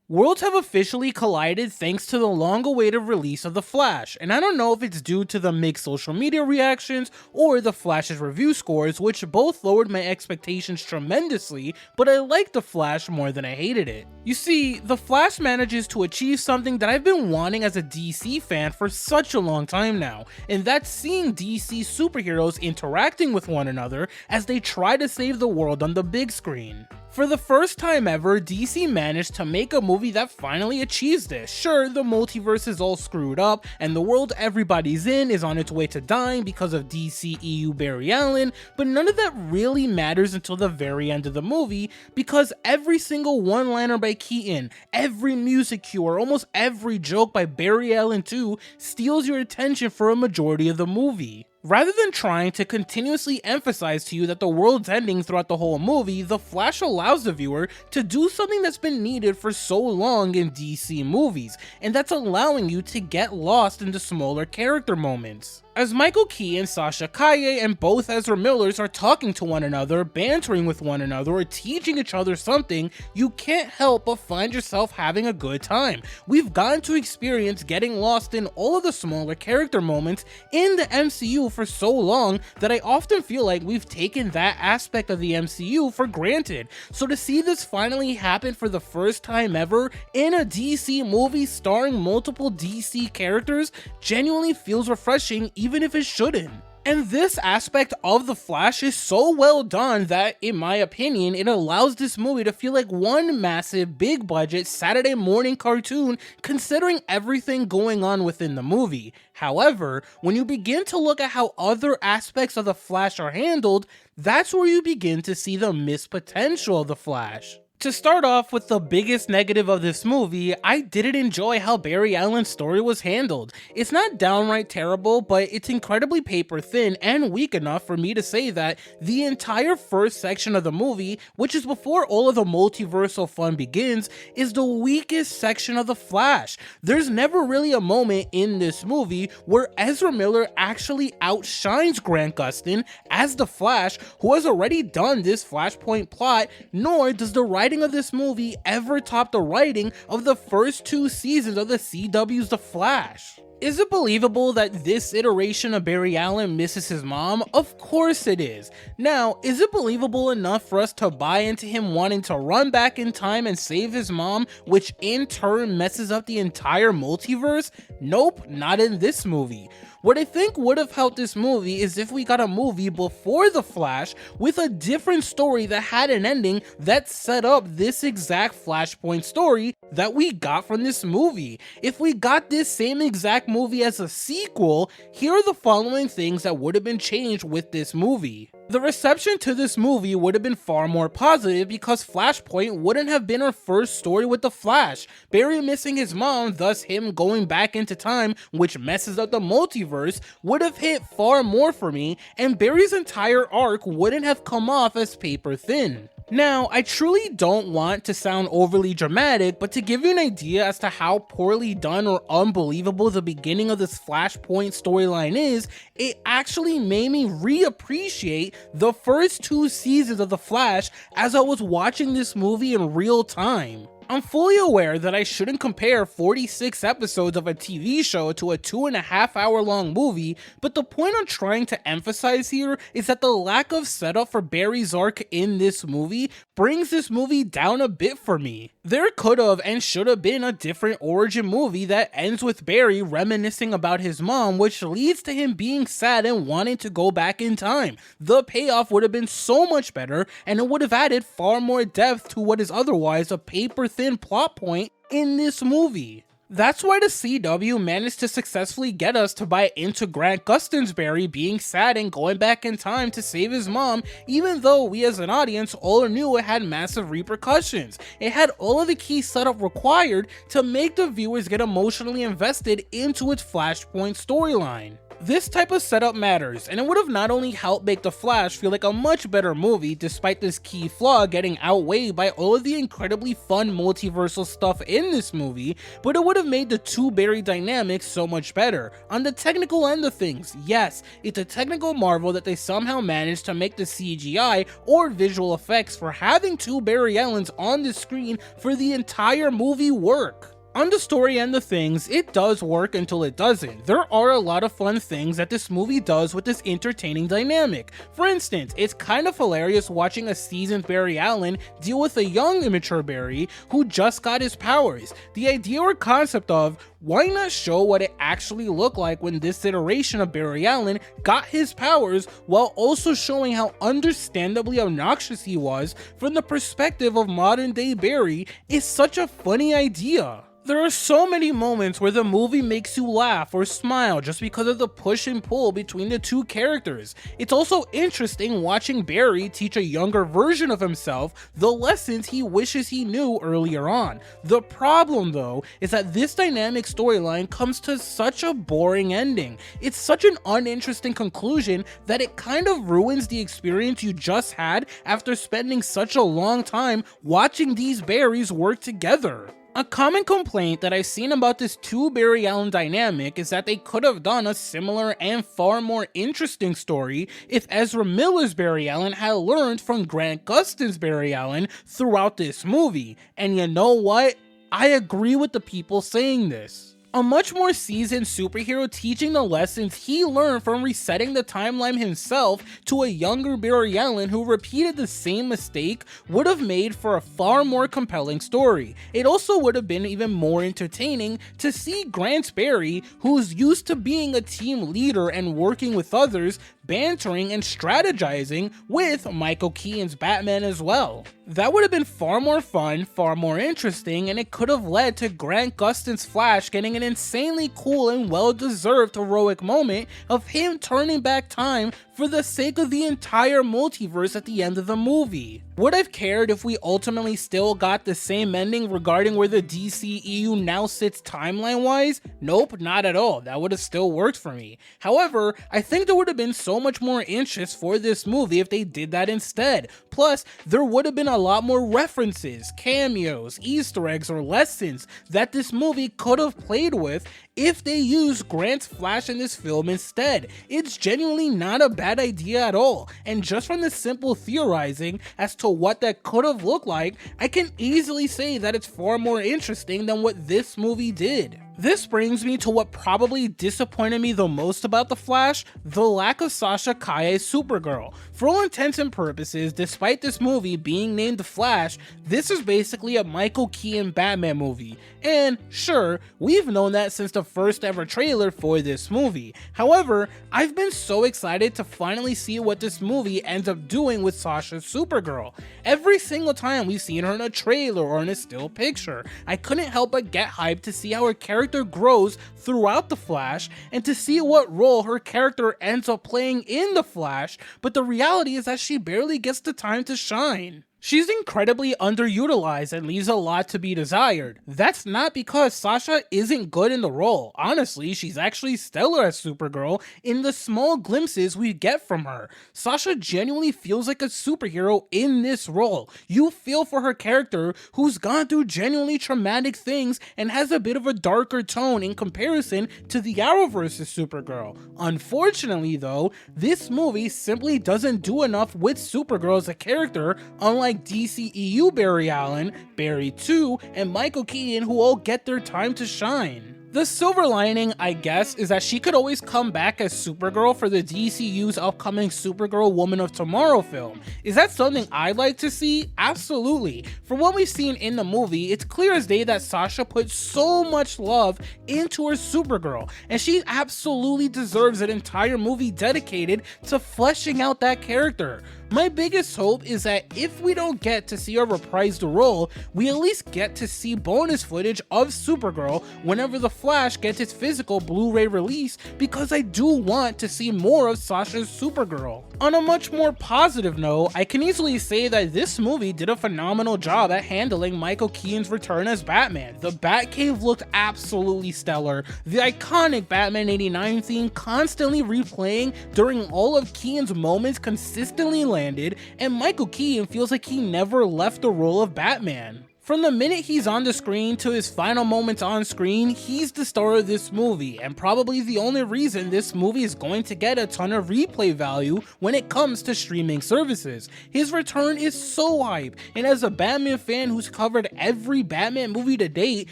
Worlds have officially collided thanks to the long-awaited release of The Flash, and I don't know if it's due to the mixed social media reactions or The Flash's review scores, which both lowered my expectations tremendously, but I liked The Flash more than I hated it. You see, The Flash manages to achieve something that I've been wanting as a DC fan for such a long time now, and that's seeing DC superheroes interacting with one another as they try to save the world on the big screen. For the first time ever, DC managed to make a movie that finally achieves this. Sure, the multiverse is all screwed up, and the world everybody's in is on its way to dying because of DCEU Barry Allen, but none of that really matters until the very end of the movie, because every single one-liner by Keaton, every music cue, or almost every joke by Barry Allen too, steals your attention for a majority of the movie. Rather than trying to continuously emphasize to you that the world's ending throughout the whole movie, The Flash allows the viewer to do something that's been needed for so long in DC movies, and that's allowing you to get lost in the smaller character moments. As Michael Keaton, Sasha Calle, and both Ezra Millers are talking to one another, bantering with one another, or teaching each other something, you can't help but find yourself having a good time. We've gotten to experience getting lost in all of the smaller character moments in the MCU for so long that I often feel like we've taken that aspect of the MCU for granted. So to see this finally happen for the first time ever in a DC movie starring multiple DC characters genuinely feels refreshing, even if it shouldn't. And this aspect of The Flash is so well done that, in my opinion, it allows this movie to feel like one massive, big budget Saturday morning cartoon considering everything going on within the movie. However, when you begin to look at how other aspects of The Flash are handled, that's where you begin to see the missed potential of The Flash. To start off with the biggest negative of this movie, I didn't enjoy how Barry Allen's story was handled. It's not downright terrible, but it's incredibly paper thin and weak enough for me to say that the entire first section of the movie, which is before all of the multiversal fun begins, is the weakest section of The Flash. There's never really a moment in this movie where Ezra Miller actually outshines Grant Gustin as the Flash, who has already done this Flashpoint plot, nor does the writing of this movie ever top the writing of the first 2 seasons of the CW's The Flash. Is it believable that this iteration of Barry Allen misses his mom? Of course it is. Now, is it believable enough for us to buy into him wanting to run back in time and save his mom, which in turn messes up the entire multiverse? Nope, not in this movie. What I think would have helped this movie is if we got a movie before The Flash with a different story that had an ending that set up this exact Flashpoint story that we got from this movie. If we got this same exact movie as a sequel, here are the following things that would have been changed with this movie. The reception to this movie would have been far more positive because Flashpoint wouldn't have been our first story with the Flash. Barry missing his mom, thus him going back into time, which messes up the multiverse, would have hit far more for me, and Barry's entire arc wouldn't have come off as paper thin. Now, I truly don't want to sound overly dramatic, but to give you an idea as to how poorly done or unbelievable the beginning of this Flashpoint storyline is, it actually made me reappreciate the first 2 seasons of The Flash as I was watching this movie in real time. I'm fully aware that I shouldn't compare 46 episodes of a TV show to a 2.5-hour long movie, but the point I'm trying to emphasize here is that the lack of setup for Barry's arc in this movie brings this movie down a bit for me. There could have and should have been a different origin movie that ends with Barry reminiscing about his mom, which leads to him being sad and wanting to go back in time. The payoff would have been so much better, and it would have added far more depth to what is otherwise a paper-thin plot point in this movie. That's why the CW managed to successfully get us to buy into Grant Gustin's Barry being sad and going back in time to save his mom, even though we as an audience all knew it had massive repercussions. It had all of the key setup required to make the viewers get emotionally invested into its Flashpoint storyline. This type of setup matters, and it would have not only helped make The Flash feel like a much better movie despite this key flaw getting outweighed by all of the incredibly fun multiversal stuff in this movie, but it would have made the two Barry dynamics so much better. On the technical end of things, yes, it's a technical marvel that they somehow managed to make the CGI or visual effects for having two Barry Allens on the screen for the entire movie work. On the story end of things, it does work until it doesn't. There are a lot of fun things that this movie does with this entertaining dynamic. For instance, it's kind of hilarious watching a seasoned Barry Allen deal with a young immature Barry who just got his powers. The idea or concept of, why not show what it actually looked like when this iteration of Barry Allen got his powers, while also showing how understandably obnoxious he was from the perspective of modern day Barry, is such a funny idea. There are so many moments where the movie makes you laugh or smile just because of the push and pull between the two characters. It's also interesting watching Barry teach a younger version of himself the lessons he wishes he knew earlier on. The problem though is that this dynamic storyline comes to such a boring ending. It's such an uninteresting conclusion that it kind of ruins the experience you just had after spending such a long time watching these Barrys work together. A common complaint that I've seen about this two Barry Allen dynamic is that they could have done a similar and far more interesting story if Ezra Miller's Barry Allen had learned from Grant Gustin's Barry Allen throughout this movie. And you know what? I agree with the people saying this. A much more seasoned superhero teaching the lessons he learned from resetting the timeline himself to a younger Barry Allen who repeated the same mistake would have made for a far more compelling story. It also would have been even more entertaining to see Grant's Barry, who's used to being a team leader and working with others, bantering and strategizing with Michael Keaton's Batman as well. That would have been far more fun, far more interesting, and it could have led to Grant Gustin's Flash getting an insanely cool and well-deserved heroic moment of him turning back time for the sake of the entire multiverse at the end of the movie. Would I've cared if we ultimately still got the same ending regarding where the DCEU now sits timeline-wise? Nope, not at all. That would have still worked for me. However, I think there would have been so much more interest for this movie if they did that instead. Plus, there would have been a lot more references, cameos, Easter eggs, or lessons that this movie could have played with if they used Grant's Flash in this film instead. It's genuinely not a bad idea at all, and just from the simple theorizing as to what that could have looked like, I can easily say that it's far more interesting than what this movie did. This brings me to what probably disappointed me the most about The Flash, the lack of Sasha Calle's Supergirl. For all intents and purposes, despite this movie being named The Flash, this is basically a Michael Keaton Batman movie. And sure, we've known that since the first ever trailer for this movie. However, I've been so excited to finally see what this movie ends up doing with Sasha's Supergirl. Every single time we've seen her in a trailer or in a still picture, I couldn't help but get hyped to see how her character grows throughout The Flash and to see what role her character ends up playing in The Flash, but the reality is that she barely gets the time to shine. She's incredibly underutilized and leaves a lot to be desired. That's not because Sasha isn't good in the role. Honestly, she's actually stellar as Supergirl in the small glimpses we get from her. Sasha genuinely feels like a superhero in this role. You feel for her character who's gone through genuinely traumatic things and has a bit of a darker tone in comparison to the Arrowverse's Supergirl. Unfortunately though, this movie simply doesn't do enough with Supergirl as a character, unlike DCEU Barry Allen, Barry 2, and Michael Keaton, who all get their time to shine. The silver lining, I guess, is that she could always come back as Supergirl for the DCU's upcoming Supergirl Woman of Tomorrow film. Is that something I'd like to see? Absolutely. From what we've seen in the movie, it's clear as day that Sasha put so much love into her Supergirl, and she absolutely deserves an entire movie dedicated to fleshing out that character. My biggest hope is that if we don't get to see her reprise the role, we at least get to see bonus footage of Supergirl whenever the Flash gets its physical Blu-ray release because I do want to see more of Sasha's Supergirl. On a much more positive note, I can easily say that this movie did a phenomenal job at handling Michael Keaton's return as Batman. The Batcave looked absolutely stellar, the iconic Batman '89 theme constantly replaying during all of Keaton's moments consistently landed, and Michael Keaton feels like he never left the role of Batman. From the minute he's on the screen to his final moments on screen, he's the star of this movie, and probably the only reason this movie is going to get a ton of replay value when it comes to streaming services. His return is so hype, and as a Batman fan who's covered every Batman movie to date,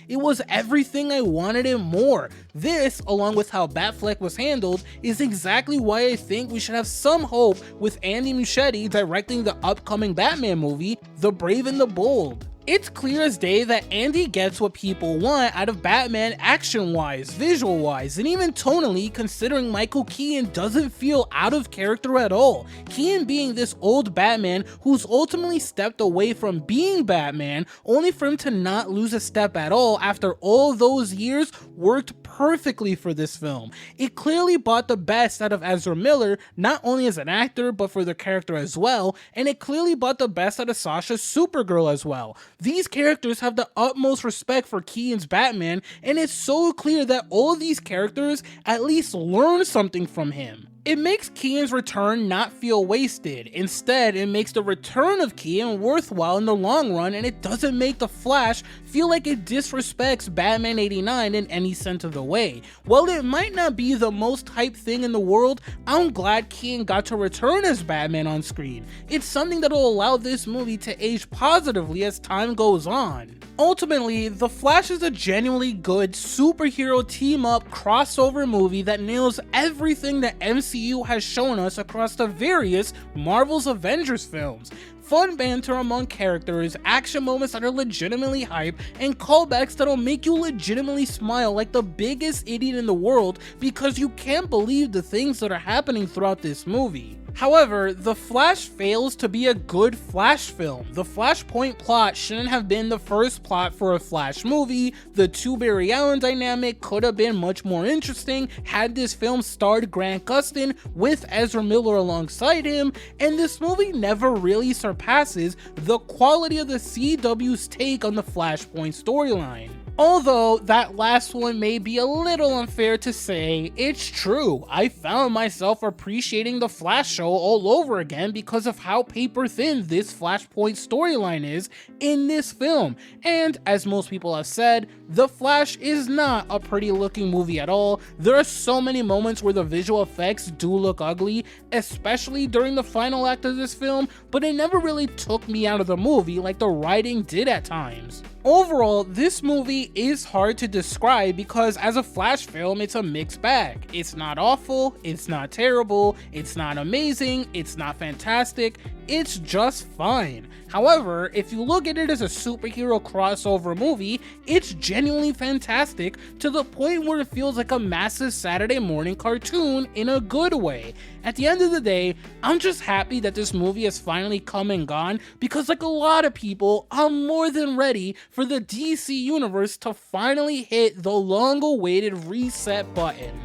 it was everything I wanted and more. This, along with how Batfleck was handled, is exactly why I think we should have some hope with Andy Muschietti directing the upcoming Batman movie, The Brave and the Bold. It's clear as day that Andy gets what people want out of Batman action-wise, visual-wise, and even tonally, considering Michael Keaton doesn't feel out of character at all. Keaton being this old Batman who's ultimately stepped away from being Batman, only for him to not lose a step at all after all those years, worked perfectly for this film. It clearly brought the best out of Ezra Miller, not only as an actor, but for the character as well, and it clearly brought the best out of Sasha's Supergirl as well. These characters have the utmost respect for Keaton's Batman, and it's so clear that all of these characters at least learn something from him. It makes Keaton's return not feel wasted. Instead, it makes the return of Keaton worthwhile in the long run, and it doesn't make The Flash feel like it disrespects Batman '89 in any sense of the way. While it might not be the most hyped thing in the world, I'm glad Keaton got to return as Batman on screen. It's something that will allow this movie to age positively as time goes on. Ultimately, The Flash is a genuinely good superhero team-up crossover movie that nails everything that MCU has shown us across the various Marvel's Avengers films. Fun banter among characters, action moments that are legitimately hype, and callbacks that'll make you legitimately smile like the biggest idiot in the world because you can't believe the things that are happening throughout this movie. However, The Flash fails to be a good Flash film. The Flashpoint plot shouldn't have been the first plot for a Flash movie. The two Barry Allen dynamic could have been much more interesting had this film starred Grant Gustin with Ezra Miller alongside him, and this movie never really surpasses the quality of the CW's take on the Flashpoint storyline. Although that last one may be a little unfair to say, it's true. I found myself appreciating the Flash show all over again because of how paper thin this Flashpoint storyline is in this film. And as most people have said, The Flash is not a pretty looking movie at all. There are so many moments where the visual effects do look ugly, especially during the final act of this film, but it never really took me out of the movie like the writing did at times. Overall, this movie is hard to describe because as a Flash film, it's a mixed bag. It's not awful, it's not terrible, it's not amazing, it's not fantastic, it's just fine. However, if you look at it as a superhero crossover movie, it's genuinely fantastic to the point where it feels like a massive Saturday morning cartoon in a good way. At the end of the day, I'm just happy that this movie has finally come and gone because like a lot of people, I'm more than ready for the DC universe to finally hit the long-awaited reset button.